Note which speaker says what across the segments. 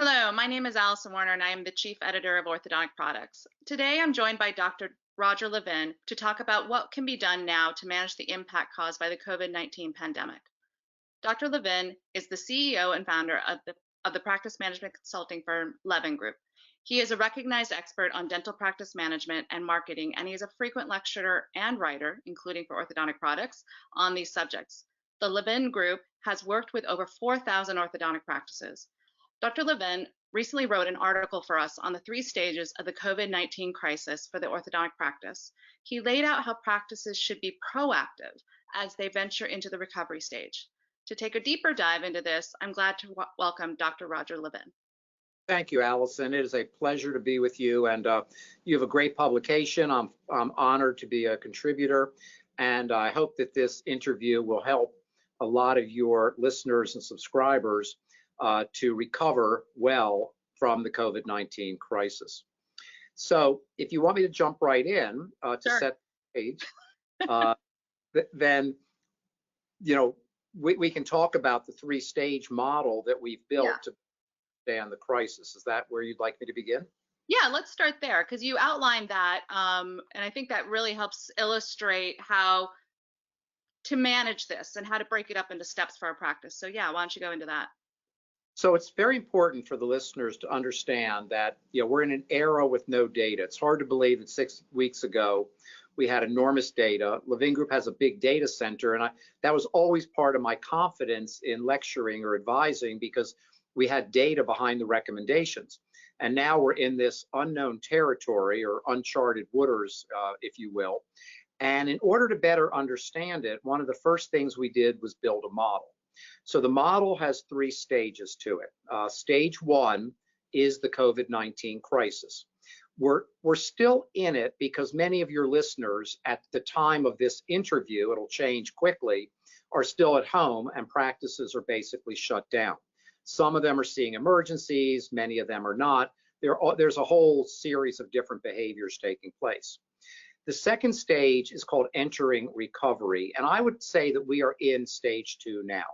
Speaker 1: Hello, my name is Allison Warner, and I am the Chief Editor of Orthodontic Products. Today, I'm joined by Dr. Roger Levin to talk about what can be done now to manage the impact caused by the COVID-19 pandemic. Dr. Levin is the CEO and founder of the practice management consulting firm Levin Group. He is a recognized expert on dental practice management and marketing, and he is a frequent lecturer and writer, including for orthodontic products, on these subjects. The Levin Group has worked with over 4,000 orthodontic practices. Dr. Levin recently wrote an article for us on the 3 stages of the COVID-19 crisis for the orthodontic practice. He laid out how practices should be proactive as they venture into the recovery stage. To take a deeper dive into this, I'm glad to welcome Dr. Roger Levin.
Speaker 2: Thank you, Allison. It is a pleasure to be with you, and you have a great publication. I'm honored to be a contributor, and I hope that this interview will help a lot of your listeners and subscribers to recover well from the COVID-19 crisis. So if you want me to jump right in to
Speaker 1: Sure.
Speaker 2: set the stage, then, we can talk about the 3-stage model that we've built to understand the crisis. Is that where you'd like me to begin?
Speaker 1: Yeah, let's start there because you outlined that, and I think that really helps illustrate how to manage this and how to break it up into steps for our practice. So yeah, why don't you go into that?
Speaker 2: So it's very important for the listeners to understand that we're in an era with no data. It's hard to believe that 6 weeks ago we had enormous data. Levin Group has a big data center, and that was always part of my confidence in lecturing or advising because we had data behind the recommendations. And now we're in this unknown territory or uncharted waters, if you will. And in order to better understand it, one of the first things we did was build a model. So the model has 3 stages to it. Stage 1 is the COVID-19 crisis. We're still in it because many of your listeners at the time of this interview, it'll change quickly, are still at home and practices are basically shut down. Some of them are seeing emergencies, many of them are not. There's a whole series of different behaviors taking place. The second stage is called entering recovery, and I would say that we are in stage 2 now.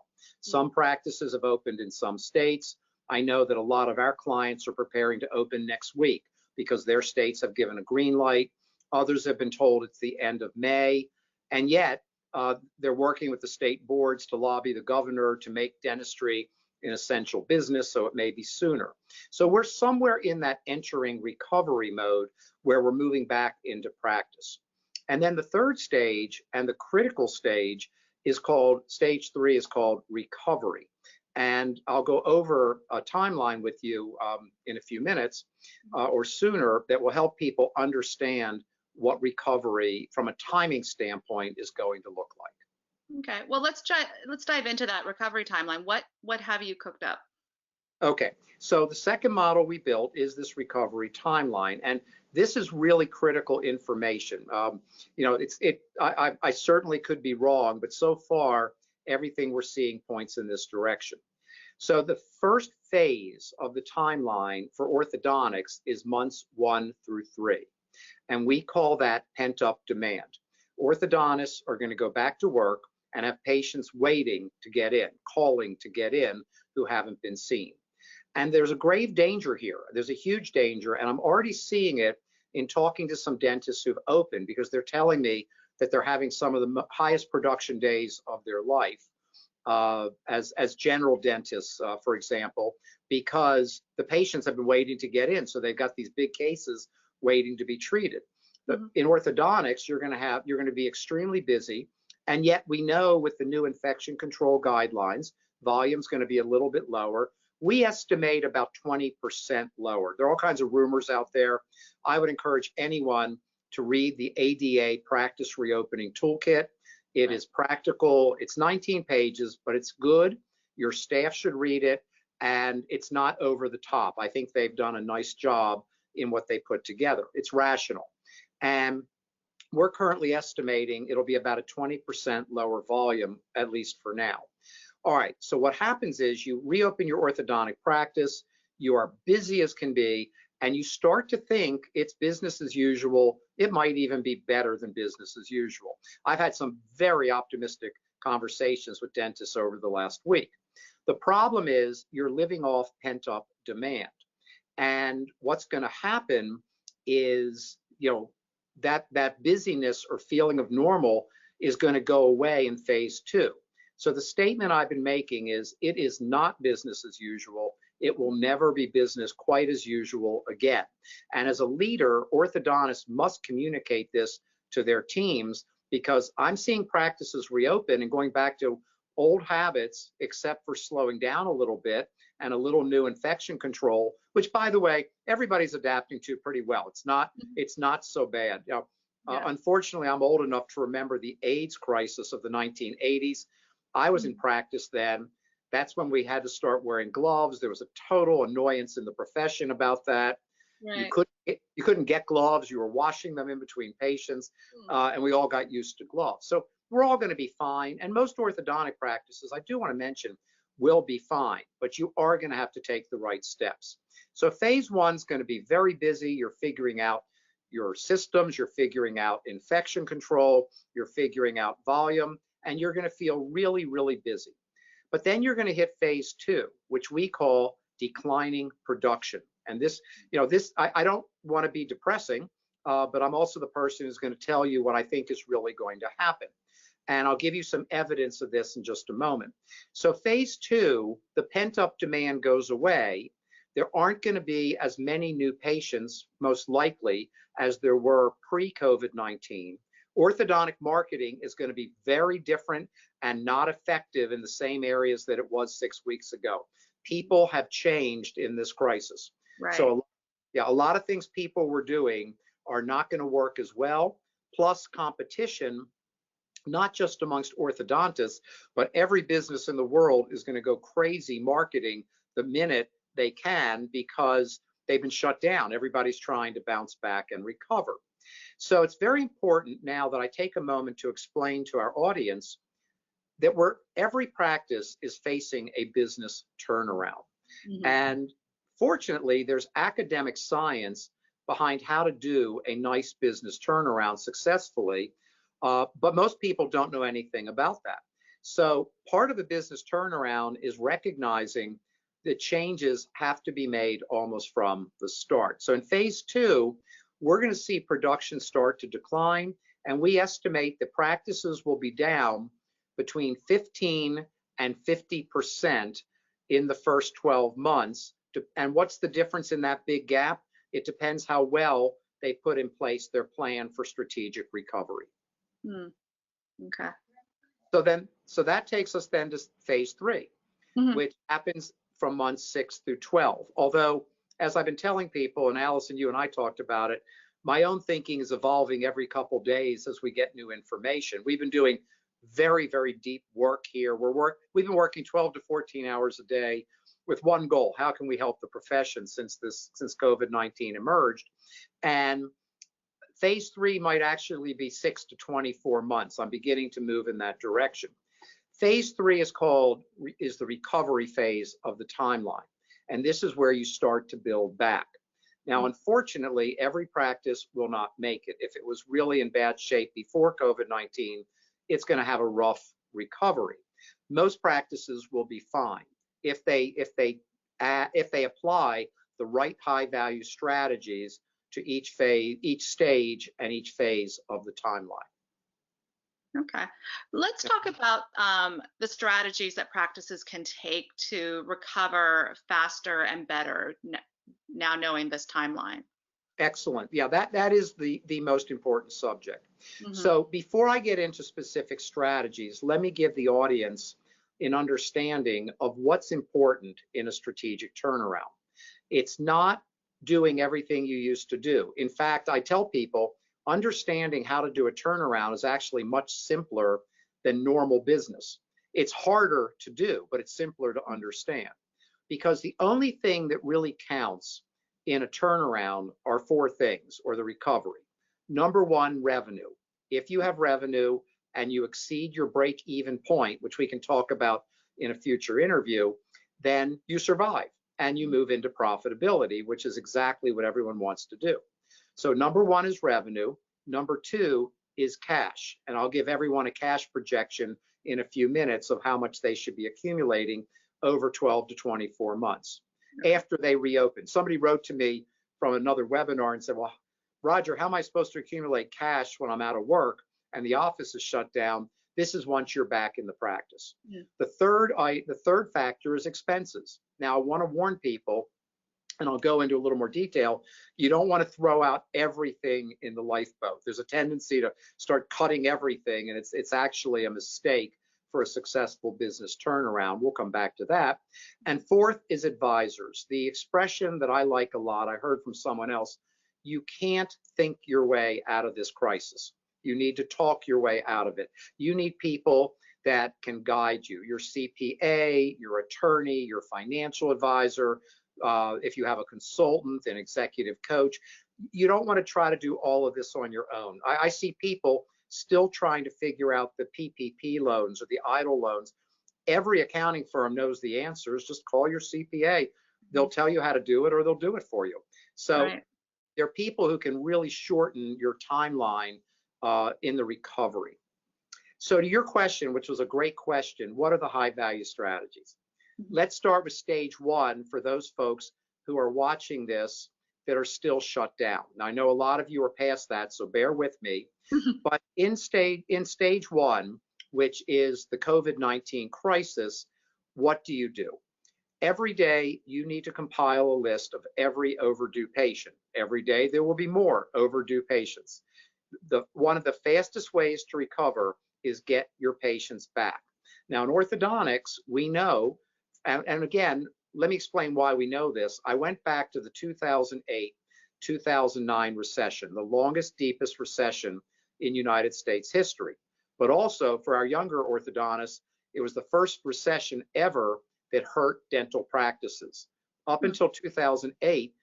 Speaker 2: Some practices have opened in some states. I know that a lot of our clients are preparing to open next week because their states have given a green light. Others have been told it's the end of May, and yet they're working with the state boards to lobby the governor to make dentistry an essential business, so it may be sooner. So we're somewhere in that entering recovery mode where we're moving back into practice. And then the third stage and the critical stage is called, stage 3 is called recovery. And I'll go over a timeline with you in a few minutes or sooner that will help people understand what recovery from a timing standpoint is going to look like.
Speaker 1: Okay, well, let's dive into that recovery timeline. What have you cooked up?
Speaker 2: Okay, so the second model we built is this recovery timeline, and this is really critical information. I certainly could be wrong, but so far everything we're seeing points in this direction. So the first phase of the timeline for orthodontics is months 1 through 3, and we call that pent-up demand. Orthodontists are going to go back to work and have patients waiting to get in, calling to get in, who haven't been seen. And there's a grave danger here. There's a huge danger, and I'm already seeing it in talking to some dentists who've opened because they're telling me that they're having some of the highest production days of their life as general dentists, for example, because the patients have been waiting to get in. So they've got these big cases waiting to be treated. In orthodontics, you're going to be extremely busy. And yet we know with the new infection control guidelines, volume's going to be a little bit lower. We estimate about 20% lower. There are all kinds of rumors out there. I would encourage anyone to read the ADA Practice Reopening Toolkit. It is practical. It's 19 pages, but it's good. Your staff should read it, and it's not over the top. I think they've done a nice job in what they put together. It's rational. And we're currently estimating it'll be about a 20% lower volume, at least for now. All right, so what happens is you reopen your orthodontic practice, you are busy as can be, and you start to think it's business as usual. It might even be better than business as usual. I've had some very optimistic conversations with dentists over the last week. The problem is you're living off pent-up demand. And what's going to happen is, that busyness or feeling of normal is going to go away in phase two. So the statement I've been making is it is not business as usual. It will never be business quite as usual again. And as a leader, orthodontists must communicate this to their teams, because I'm seeing practices reopen and going back to old habits, except for slowing down a little bit and a little new infection control, which, by the way, everybody's adapting to pretty well. It's not so bad. Unfortunately, I'm old enough to remember the AIDS crisis of the 1980s. I was in practice then. That's when we had to start wearing gloves. There was a total annoyance in the profession about that.
Speaker 1: Right.
Speaker 2: You couldn't get gloves. You were washing them in between patients, and we all got used to gloves. So we're all going to be fine. And most orthodontic practices, I do want to mention, will be fine, but you are going to have to take the right steps. So phase one is going to be very busy. You're figuring out your systems, you're figuring out infection control, you're figuring out volume, and you're going to feel really, really busy. But then you're going to hit phase two, which we call declining production. And this, I don't want to be depressing, but I'm also the person who's going to tell you what I think is really going to happen. And I'll give you some evidence of this in just a moment. So phase two, the pent-up demand goes away. There aren't going to be as many new patients, most likely, as there were pre-COVID-19. Orthodontic marketing is going to be very different and not effective in the same areas that it was 6 weeks ago. People have changed in this crisis.
Speaker 1: Right.
Speaker 2: So a lot of things people were doing are not going to work as well. Plus competition, not just amongst orthodontists, but every business in the world is going to go crazy marketing the minute they can, because they've been shut down. Everybody's trying to bounce back and recover. So it's very important now that I take a moment to explain to our audience that every practice is facing a business turnaround. And fortunately, there's academic science behind how to do a nice business turnaround successfully, but most people don't know anything about that. So part of the business turnaround is recognizing that changes have to be made almost from the start. So in phase two, we're going to see production start to decline, and we estimate that practices will be down between 15 and 50% in the first 12 months. And what's the difference in that big gap? It depends how well they put in place their plan for strategic recovery.
Speaker 1: Okay.
Speaker 2: So that takes us then to phase three, which happens from months 6 through 12. Although, as I've been telling people, and Allison, you and I talked about it, my own thinking is evolving every couple days as we get new information. We've been doing very, very deep work here. We've been working 12 to 14 hours a day with one goal: how can we help the profession since COVID-19 emerged? And phase three might actually be 6 to 24 months. I'm beginning to move in that direction. Phase three is the recovery phase of the timeline. And this is where you start to build back. Now, unfortunately, every practice will not make it. If it was really in bad shape before COVID-19, it's going to have a rough recovery. Most practices will be fine if they apply the right high-value strategies to each stage and each phase of the timeline.
Speaker 1: Okay, let's talk about the strategies that practices can take to recover faster and better now knowing this timeline.
Speaker 2: Excellent. Yeah, that is the most important subject. So before I get into specific strategies, let me give the audience an understanding of what's important in a strategic turnaround. It's not doing everything you used to do. In fact, I tell people understanding how to do a turnaround is actually much simpler than normal business. It's harder to do, but it's simpler to understand, because the only thing that really counts in a turnaround are four things, or the recovery. Number one, revenue. If you have revenue and you exceed your break-even point, which we can talk about in a future interview, then you survive and you move into profitability, which is exactly what everyone wants to do. So number one is revenue. Number two is cash. And I'll give everyone a cash projection in a few minutes of how much they should be accumulating over 12 to 24 months after they reopen. Somebody wrote to me from another webinar and said, well, Roger, how am I supposed to accumulate cash when I'm out of work and the office is shut down? This is once you're back in the practice.
Speaker 1: Yeah.
Speaker 2: The third factor is expenses. Now, I want to warn people, and I'll go into a little more detail. You don't want to throw out everything in the lifeboat. There's a tendency to start cutting everything, and it's actually a mistake for a successful business turnaround. We'll come back to that. And fourth is advisors. The expression that I like a lot, I heard from someone else, you can't think your way out of this crisis. You need to talk your way out of it. You need people that can guide you, your CPA, your attorney, your financial advisor, if you have a consultant, an executive coach. You don't want to try to do all of this on your own. I see people still trying to figure out the PPP loans or the EIDL loans. Every accounting firm knows the answers. Just call your CPA. They'll tell you how to do it, or they'll do it for you. So
Speaker 1: Right.
Speaker 2: there are people who can really shorten your timeline in the recovery. So to your question, which was a great question, what are the high value strategies? Let's start with stage one for those folks who are watching this that are still shut down. Now, I know a lot of you are past that, so bear with me. But in stage one, which is the COVID-19 crisis, what do you do? Every day, you need to compile a list of every overdue patient. Every day, there will be more overdue patients. One of the fastest ways to recover is get your patients back. Now, in orthodontics, we know, and again, let me explain why we know this. I went back to the 2008, 2009 recession, the longest, deepest recession in United States history. But also for our younger orthodontists, it was the first recession ever that hurt dental practices. Up until 2008,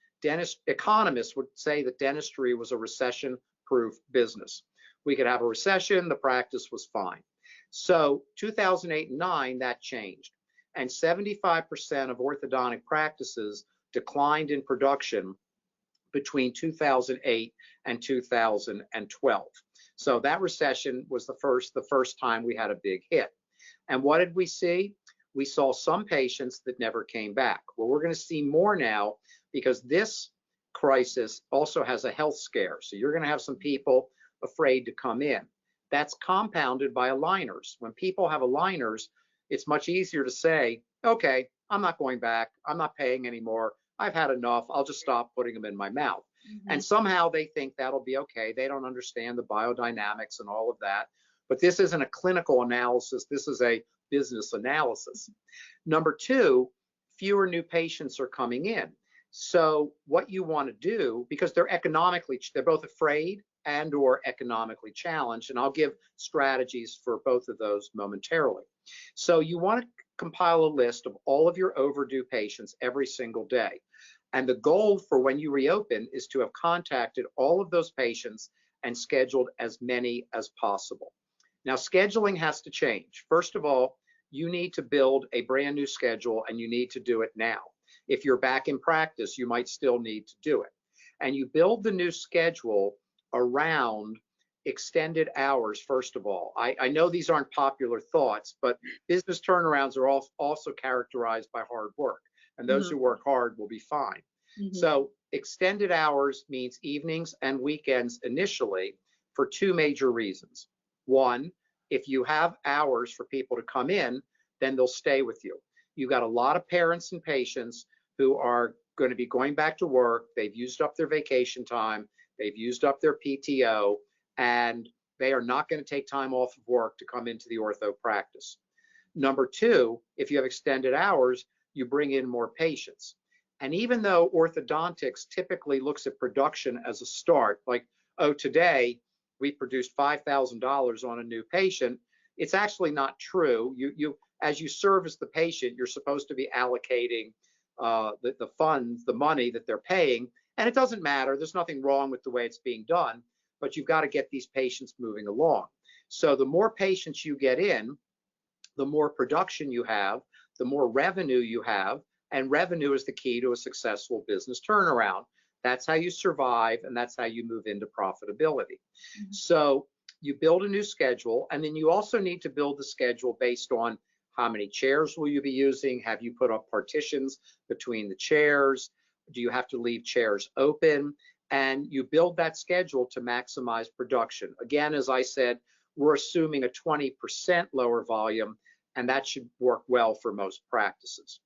Speaker 2: economists would say that dentistry was a recession-proof business. We could have a recession, the practice was fine. So 2008 and 9, that changed. And 75% of orthodontic practices declined in production between 2008 and 2012. So that recession was the first time we had a big hit. And what did we see? We saw some patients that never came back. Well, we're going to see more now because this crisis also has a health scare. So you're going to have some people afraid to come in. That's compounded by aligners. When people have aligners, it's much easier to say, okay, I'm not going back. I'm not paying anymore. I've had enough. I'll just stop putting them in my mouth. And somehow they think that'll be okay. They don't understand the biodynamics and all of that. But this isn't a clinical analysis. This is a business analysis. Number two, fewer new patients are coming in. So what you want to do, because they're both afraid and or economically challenged, and I'll give strategies for both of those momentarily. So you want to compile a list of all of your overdue patients every single day. And the goal for when you reopen is to have contacted all of those patients and scheduled as many as possible. Now, scheduling has to change. First of all, you need to build a brand new schedule, and you need to do it now. If you're back in practice, you might still need to do it. And you build the new schedule around extended hours, first of all. I know these aren't popular thoughts, but business turnarounds are also characterized by hard work, and those who work hard will be fine. So extended hours means evenings and weekends initially for two major reasons. One, if you have hours for people to come in, then they'll stay with you. You've got a lot of parents and patients who are going to be going back to work. They've used up their vacation time. They've used up their PTO, and they are not going to take time off of work to come into the ortho practice. Number two, if you have extended hours, you bring in more patients. And even though orthodontics typically looks at production as a start, like, oh, today we produced $5,000 on a new patient, it's actually not true. As you service the patient, you're supposed to be allocating the funds, the money that they're paying, and it doesn't matter. There's nothing wrong with the way it's being done, but you've got to get these patients moving along. So the more patients you get in, the more production you have, the more revenue you have, and revenue is the key to a successful business turnaround. That's how you survive, and that's how you move into profitability. So you build a new schedule, and then you also need to build the schedule based on How many chairs will you be using? Have you put up partitions between the chairs? Do you have to leave chairs open? And you build that schedule to maximize production. Again, as I said, we're assuming a 20% lower volume, and that should work well for most practices.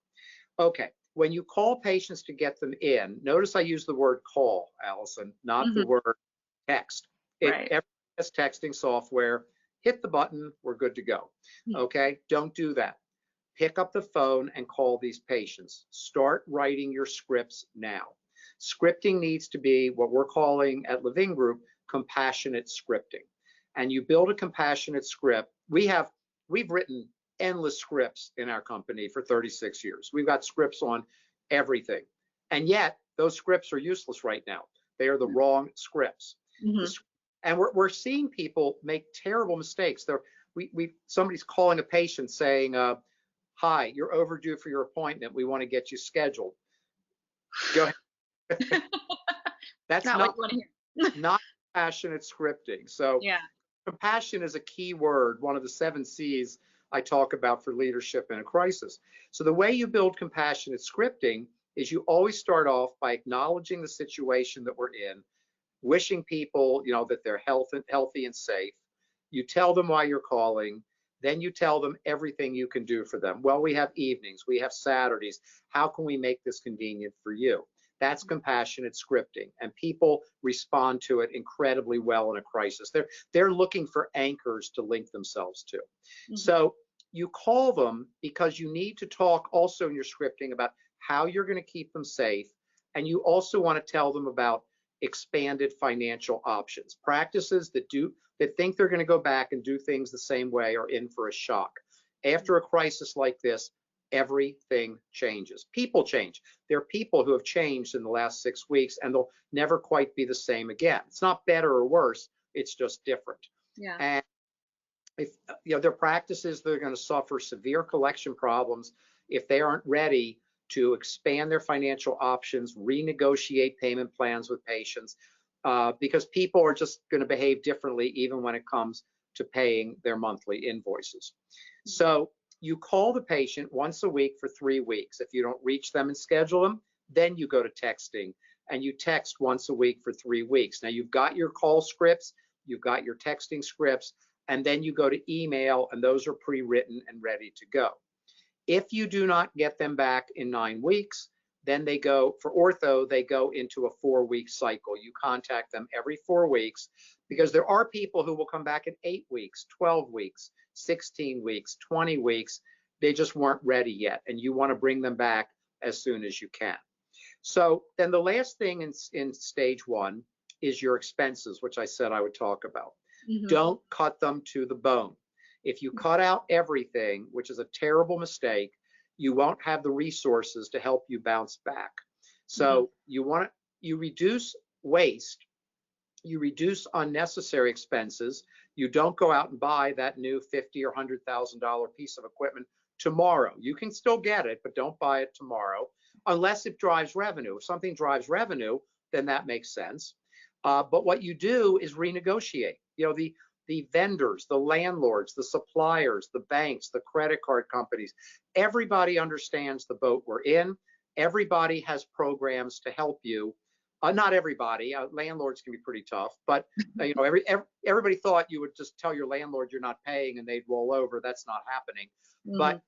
Speaker 2: Okay, when you call patients to get them in, notice I use the word call, Allison, not the
Speaker 1: Hmm.
Speaker 2: word text.
Speaker 1: Right.
Speaker 2: Everyone has texting software. Hit the button, we're good to go. Okay, don't do that. Pick up the phone and call these patients. Start writing your scripts now. Scripting needs to be what we're calling at Levin Group compassionate scripting. And you build a compassionate script. We've written endless scripts in our company for 36 years. We've got scripts on everything. And yet those scripts are useless right now. They are the wrong scripts.
Speaker 1: Hmm.
Speaker 2: And we're seeing people make terrible mistakes. Somebody's calling a patient saying, hi, you're overdue for your appointment. We want to get you scheduled. Go ahead. That's
Speaker 1: Not what you want to hear.
Speaker 2: not compassionate scripting. So
Speaker 1: Yeah.
Speaker 2: compassion is a key word, one of the 7 C's I talk about for leadership in a crisis. So the way you build compassionate scripting is you always start off by acknowledging the situation that we're in, wishing people, that they're healthy and safe. You tell them why you're calling. Then you tell them everything you can do for them. Well, we have evenings, we have Saturdays. How can we make this convenient for you? That's compassionate scripting, and people respond to it incredibly well in a crisis. They're looking for anchors to link themselves to.
Speaker 1: Mm-hmm.
Speaker 2: So you call them because you need to talk also in your scripting about how you're going to keep them safe, and you also want to tell them about expanded financial options. Practices that think they're going to go back and do things the same way are in for a shock. After a crisis like this, everything changes. People change. There are people who have changed in the last 6 weeks, and they'll never quite be the same again. It's not better or worse, it's just different.
Speaker 1: Yeah.
Speaker 2: And if there are practices that are going to suffer severe collection problems if they aren't ready to expand their financial options, renegotiate payment plans with patients, because people are just going to behave differently even when it comes to paying their monthly invoices. So you call the patient once a week for 3 weeks. If you don't reach them and schedule them, then you go to texting, and you text once a week for 3 weeks. Now you've got your call scripts, you've got your texting scripts, and then you go to email, and those are pre-written and ready to go. If you do not get them back in 9 weeks, then they go, for ortho, they go into a 4-week cycle. You contact them every 4 weeks, because there are people who will come back in 8 weeks, 12 weeks, 16 weeks, 20 weeks. They just weren't ready yet, and you want to bring them back as soon as you can. So then the last thing in stage 1 is your expenses, which I said I would talk about.
Speaker 1: Mm-hmm.
Speaker 2: Don't cut them to the bone. If you cut out everything, which is a terrible mistake, you won't have the resources to help you bounce back. So you reduce waste, you reduce unnecessary expenses. You don't go out and buy that new $50,000 or $100,000 piece of equipment tomorrow. You can still get it, but don't buy it tomorrow unless it drives revenue. If something drives revenue, then that makes sense. But what you do is renegotiate. The vendors, the landlords, the suppliers, the banks, the credit card companies, everybody understands the boat we're in. Everybody has programs to help you. Not everybody. Landlords can be pretty tough, but everybody thought you would just tell your landlord you're not paying and they'd roll over. That's not happening. Mm-hmm. But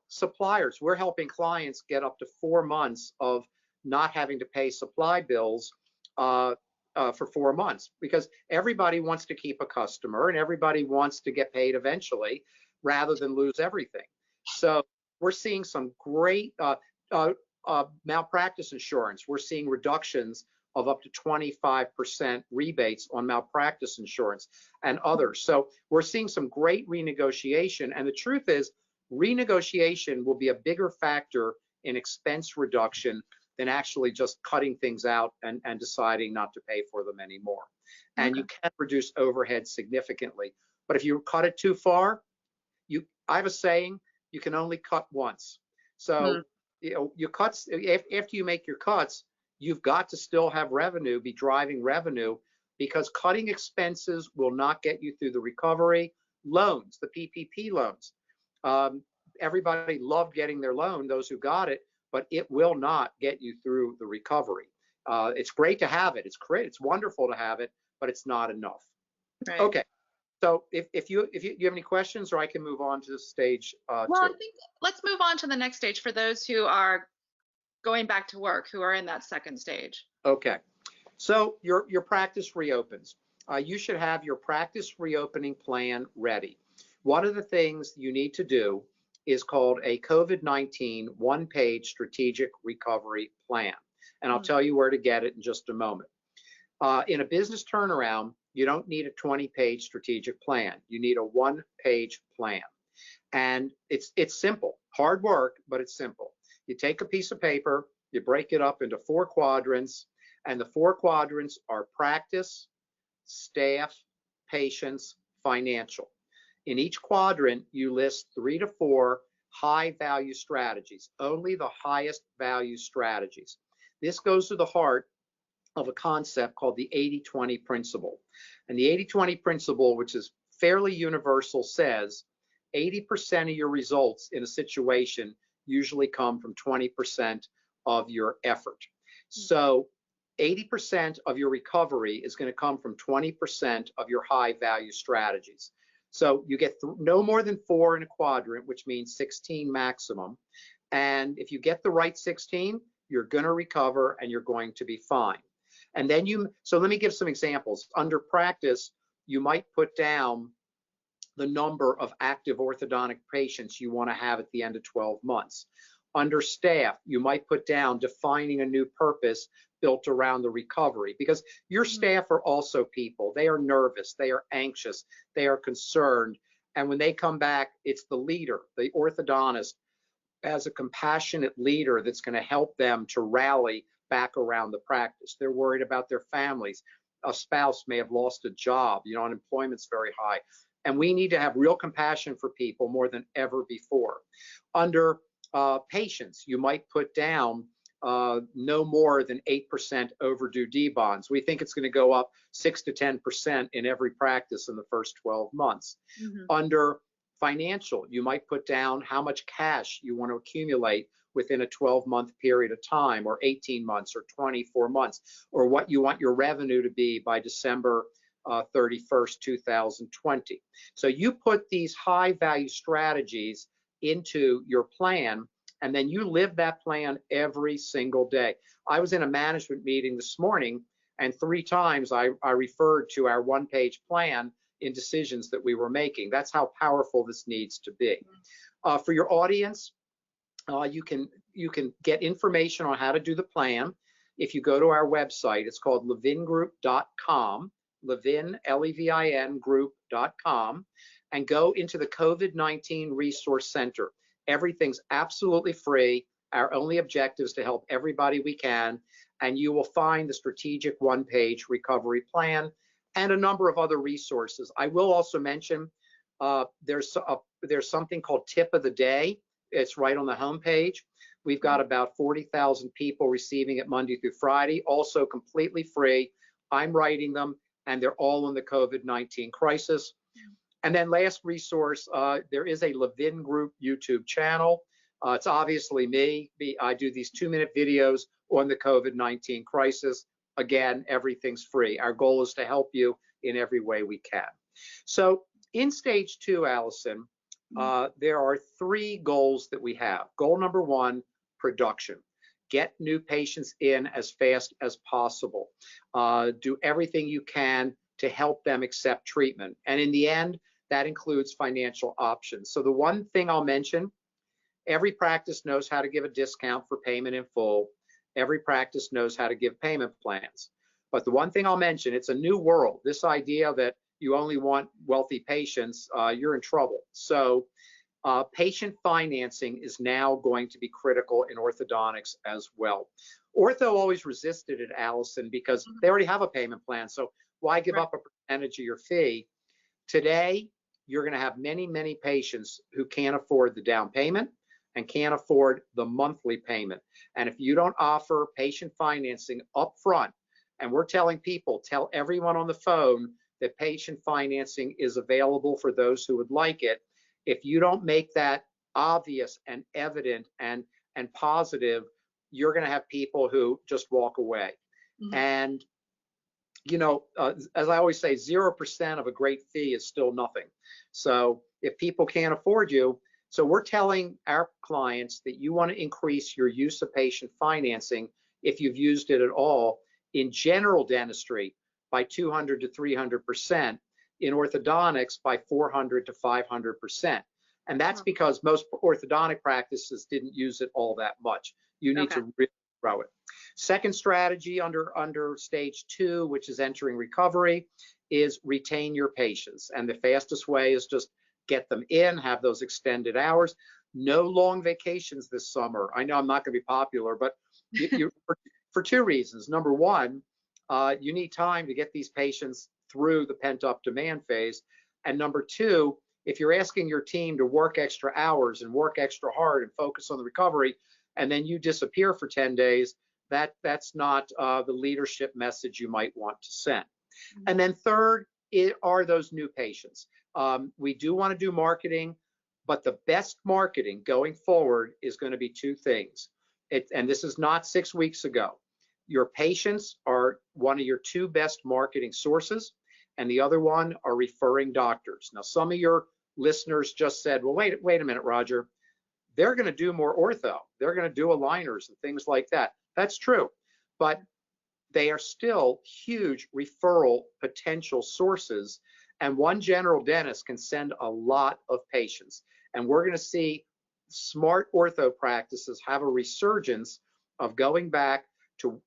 Speaker 2: suppliers, we're helping clients get up to 4 months of not having to pay supply bills for 4 months, because everybody wants to keep a customer and everybody wants to get paid eventually rather than lose everything. So we're seeing some great malpractice insurance. We're seeing reductions of up to 25% rebates on malpractice insurance and others. So we're seeing some great renegotiation. And the truth is, renegotiation will be a bigger factor in expense reduction than actually just cutting things out and deciding not to pay for them anymore. And you can reduce overhead significantly. But if you cut it too far, I have a saying, you can only cut once. So your cuts, after you make your cuts, you've got to still have revenue, be driving revenue, because cutting expenses will not get you through the recovery. Loans, the PPP loans, everybody loved getting their loan, those who got it, but it will not get you through the recovery. It's great to have it. It's great. It's wonderful to have it, but it's not enough.
Speaker 1: Right.
Speaker 2: Okay. So if you have any questions, or I can move on to stage
Speaker 1: Well, I
Speaker 2: two.
Speaker 1: think let's move on to the next stage for those who are going back to work, who are in that second stage.
Speaker 2: Okay. So your practice reopens. You should have your practice reopening plan ready. One of the things you need to do is called a COVID-19 one-page strategic recovery plan. And I'll
Speaker 1: Mm.
Speaker 2: tell you where to get it in just a moment. In a business turnaround, you don't need a 20-page strategic plan. You need a one-page plan. And it's simple. Hard work, but it's simple. You take a piece of paper, you break it up into 4 quadrants, and the 4 quadrants are practice, staff, patients, financial. In each quadrant, you list 3 to 4 high value strategies, only the highest value strategies. This goes to the heart of a concept called the 80-20 principle. And the 80-20 principle, which is fairly universal, says 80% of your results in a situation usually come from 20% of your effort. So 80% of your recovery is going to come from 20% of your high value strategies. So you get no more than 4 in a quadrant, which means 16 maximum. And if you get the right 16, you're going to recover and you're going to be fine. And then so let me give some examples. Under practice, you might put down the number of active orthodontic patients you want to have at the end of 12 months. Under staff, you might put down defining a new purpose built around the recovery, because your staff are also people. They are nervous, they are anxious, they are concerned. And when they come back, it's the leader, the orthodontist, as a compassionate leader that's going to help them to rally back around the practice. They're worried about their families. A spouse may have lost a job, unemployment's very high. And we need to have real compassion for people more than ever before. Under patients, you might put down no more than 8% overdue D-bonds. We think it's going to go up 6 to 10% in every practice in the first 12 months. Under financial, you might put down how much cash you want to accumulate within a 12-month period of time, or 18 months, or 24 months, or what you want your revenue to be by December 31st, 2020. So you put these high value strategies into your plan, and then you live that plan every single day. I was in a management meeting this morning, and 3 times I referred to our one-page plan in decisions that we were making. That's how powerful this needs to be. For your audience, you can get information on how to do the plan. If you go to our website, it's called levingroup.com, Levin, L-E-V-I-N, group.com, and go into the COVID-19 Resource Center. Everything's absolutely free. Our only objective is to help everybody we can, and you will find the strategic one-page recovery plan and a number of other resources. I will also mention there's something called Tip of the Day. It's right on the homepage. We've got about 40,000 people receiving it Monday through Friday, also completely free. I'm writing them, and they're all in the COVID-19 crisis. And then last resource, there is a Levin Group YouTube channel. It's obviously me. I do these 2-minute videos on the COVID-19 crisis. Again, everything's free. Our goal is to help you in every way we can. So in stage 2, Allison, there are 3 goals that we have. Goal number 1, production. Get new patients in as fast as possible. Do everything you can to help them accept treatment. And in the end, that includes financial options. So the one thing I'll mention, every practice knows how to give a discount for payment in full. Every practice knows how to give payment plans. But the one thing I'll mention, it's a new world. This idea that you only want wealthy patients, you're in trouble. So patient financing is now going to be critical in orthodontics as well. Ortho always resisted it, Allison, because they already have a payment plan. So why give up a percentage of your fee? Today, you're going to have many, many patients who can't afford the down payment and can't afford the monthly payment. And if you don't offer patient financing up front, and we're telling people, tell everyone on the phone that patient financing is available for those who would like it. If you don't make that obvious and evident and positive, you're going to have people who just walk away.
Speaker 1: Mhm.
Speaker 2: And as I always say, 0% of a great fee is still nothing. So if people can't afford you, so we're telling our clients that you want to increase your use of patient financing, if you've used it at all, in general dentistry by 200 to 300%, in orthodontics by 400 to 500%. And that's
Speaker 1: Oh,
Speaker 2: because most orthodontic practices didn't use it all that much. You need
Speaker 1: okay.
Speaker 2: to really grow it. Second strategy under stage 2, which is entering recovery, is retain your patients. And the fastest way is just get them in, have those extended hours. No long vacations this summer. I know I'm not going to be popular, but for 2 reasons. Number one, you need time to get these patients through the pent-up demand phase. And number two, if you're asking your team to work extra hours and work extra hard and focus on the recovery, and then you disappear for 10 days, that's not the leadership message you might want to send. And then third are those new patients. We do want to do marketing, but the best marketing going forward is going to be 2 things. And this is not 6 weeks ago. Your patients are one of your 2 best marketing sources, and the other one are referring doctors. Now, some of your listeners just said, well, wait a minute, Roger. They're going to do more ortho. They're going to do aligners and things like that. That's true. But they are still huge referral potential sources. And one general dentist can send a lot of patients. And we're going to see smart ortho practices have a resurgence of going back to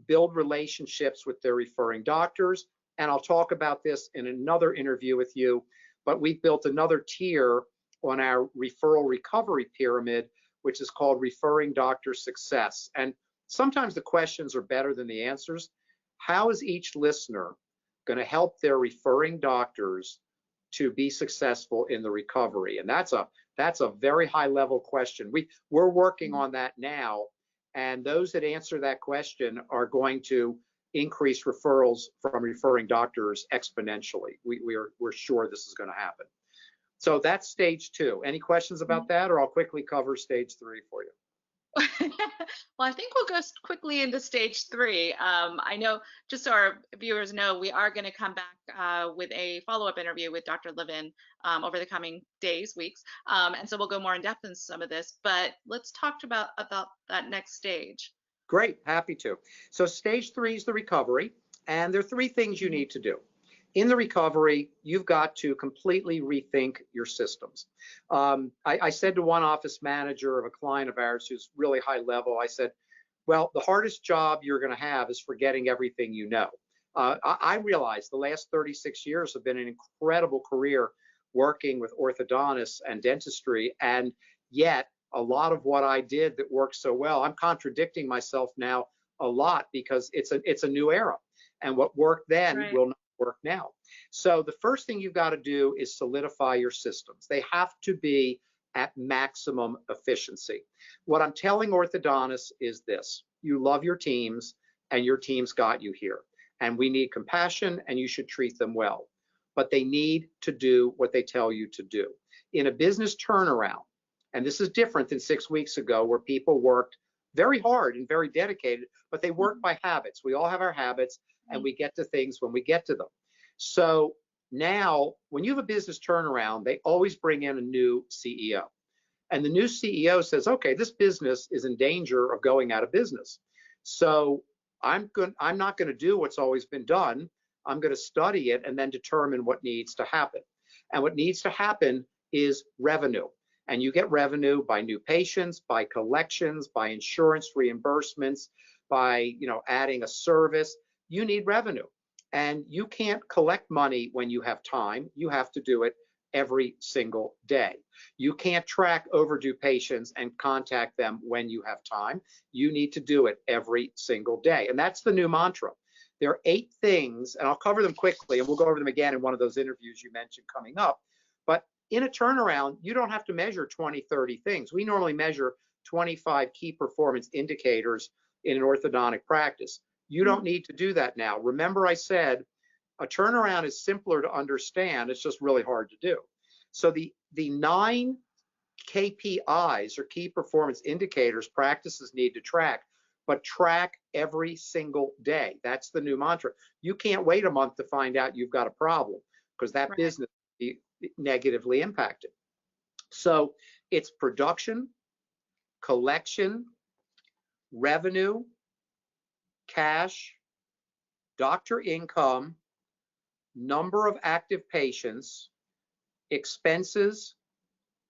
Speaker 2: build relationships with their referring doctors. And I'll talk about this in another interview with you, but we've built another tier on our referral recovery pyramid, which is called referring doctor success. And sometimes the questions are better than the answers. How is each listener going to help their referring doctors to be successful in the recovery? And that's a very high level question. We're working on that now, and those that answer that question are going to increase referrals from referring doctors exponentially. We're sure this is going to happen. So that's stage 2. Any questions about that, or I'll quickly cover stage 3 for you?
Speaker 1: Well, I think we'll go quickly into stage 3. I know, just so our viewers know, we are going to come back with a follow-up interview with Dr. Levin over the coming days, weeks. And so we'll go more in depth in some of this, but let's talk about that next stage.
Speaker 2: Great, happy to. So stage 3 is the recovery, and there are 3 things you need to do. In the recovery, you've got to completely rethink your systems. I said to one office manager of a client of ours who's really high level, I said, well, the hardest job you're going to have is forgetting everything you know. I realized the last 36 years have been an incredible career working with orthodontists and dentistry, and yet a lot of what I did that worked so well, I'm contradicting myself now a lot because it's a new era, and what worked then
Speaker 1: Right.
Speaker 2: will not work now. So the first thing you've got to do is solidify your systems. They have to be at maximum efficiency. What I'm telling orthodontists is this: you love your teams, and your teams got you here, and we need compassion, and you should treat them well, but they need to do what they tell you to do. In a business turnaround, and this is different than 6 weeks ago where people worked very hard and very dedicated, but they work by habits. We all have our habits, and we get to things when we get to them. So now, when you have a business turnaround, they always bring in a new CEO. And the new CEO says, okay, this business is in danger of going out of business. So I'm not going to do what's always been done. I'm going to study it and then determine what needs to happen. And what needs to happen is revenue. And you get revenue by new patients, by collections, by insurance reimbursements, by adding a service. You need revenue. And you can't collect money when you have time. You have to do it every single day. You can't track overdue patients and contact them when you have time. You need to do it every single day. And that's the new mantra. There are 8 things, and I'll cover them quickly, and we'll go over them again in one of those interviews you mentioned coming up. But in a turnaround, you don't have to measure 20, 30 things. We normally measure 25 key performance indicators in an orthodontic practice. You don't need to do that now. Remember, I said a turnaround is simpler to understand. It's just really hard to do. So the 9 KPIs or key performance indicators practices need to track, but track every single day. That's the new mantra. You can't wait a month to find out you've got a problem because that
Speaker 1: Right.
Speaker 2: business will be negatively impacted. So it's production, collection, revenue, cash, doctor income, number of active patients, expenses,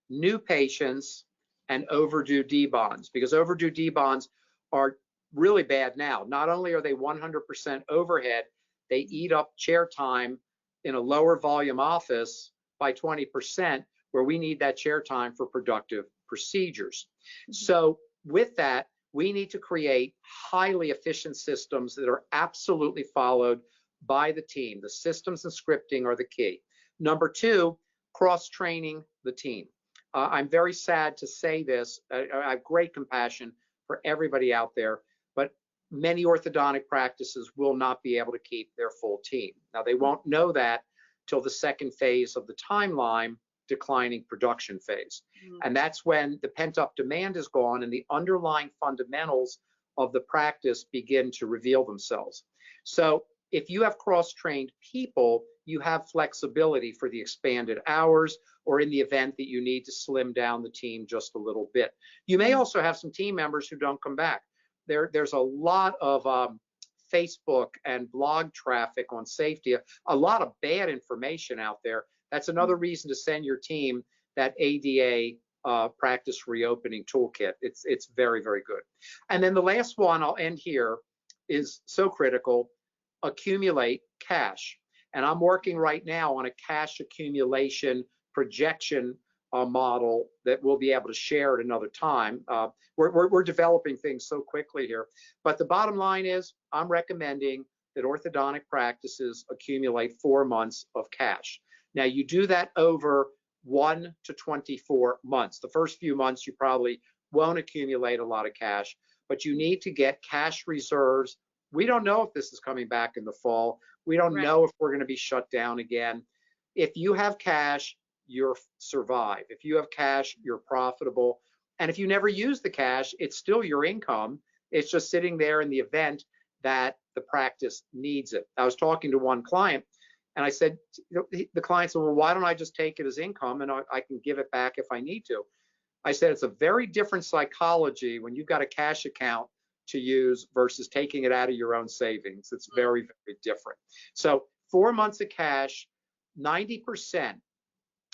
Speaker 2: new patients, and overdue D bonds, because overdue D bonds are really bad now. Not only are they 100% overhead, they eat up chair time in a lower volume office by 20%, where we need that chair time for productive procedures. So with that, we need to create highly efficient systems that are absolutely followed by the team. The systems and scripting are the key. Number two, cross-training the team. I'm very sad to say this. I have great compassion for everybody out there, but many orthodontic practices will not be able to keep their full team. Now, they won't know that till the second phase of the timeline, declining production phase. And that's when the pent-up demand is gone and the underlying fundamentals of the practice begin to reveal themselves. So if you have cross-trained people, you have flexibility for the expanded hours, or in the event that you need to slim down the team just a little bit. You may also have some team members who don't come back. There's a lot of Facebook and blog traffic on safety, a lot of bad information out there. That's another reason to send your team that ADA practice reopening toolkit. It's very, very good. And then the last one, I'll end here, is so critical: accumulate cash. And I'm working right now on a cash accumulation projection model that we'll be able to share at another time. We're developing things so quickly here. But the bottom line is, I'm recommending that orthodontic practices accumulate 4 months of cash. Now, you do that over 1 to 24 months. The first few months, you probably won't accumulate a lot of cash, but you need to get cash reserves. We don't know if this is coming back in the fall. We don't know if we're going to be shut down again. If you have cash, you'll survive. If you have cash, you're profitable. And if you never use the cash, it's still your income. It's just sitting there in the event that the practice needs it. I was talking to one client, and I said, the client said, well, why don't I just take it as income and I can give it back if I need to? I said, it's a very different psychology when you've got a cash account to use versus taking it out of your own savings. It's very, very different. So 4 months of cash, 90%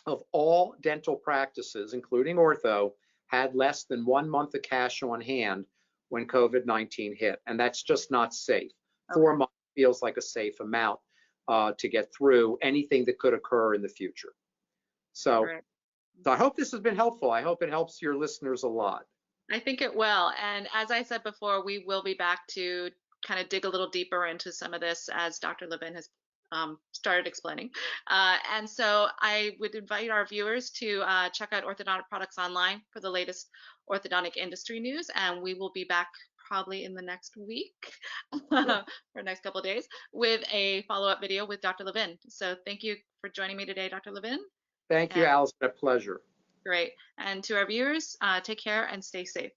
Speaker 2: of all dental practices, including ortho, had less than 1 month of cash on hand when COVID-19 hit. And that's just not safe. 4 months feels like a safe amount to get through anything that could occur in the future. So I hope this has been helpful. I hope it helps your listeners a lot.
Speaker 1: I think it will. And as I said before, we will be back to kind of dig a little deeper into some of this as Dr. Levin has started explaining. And so I would invite our viewers to check out Orthodontic Products Online for the latest orthodontic industry news. And we will be back probably in the next week or next couple of days with a follow-up video with Dr. Levin. So thank you for joining me today, Dr. Levin.
Speaker 2: Thank you, Allison. A pleasure.
Speaker 1: Great. And to our viewers, take care and stay safe.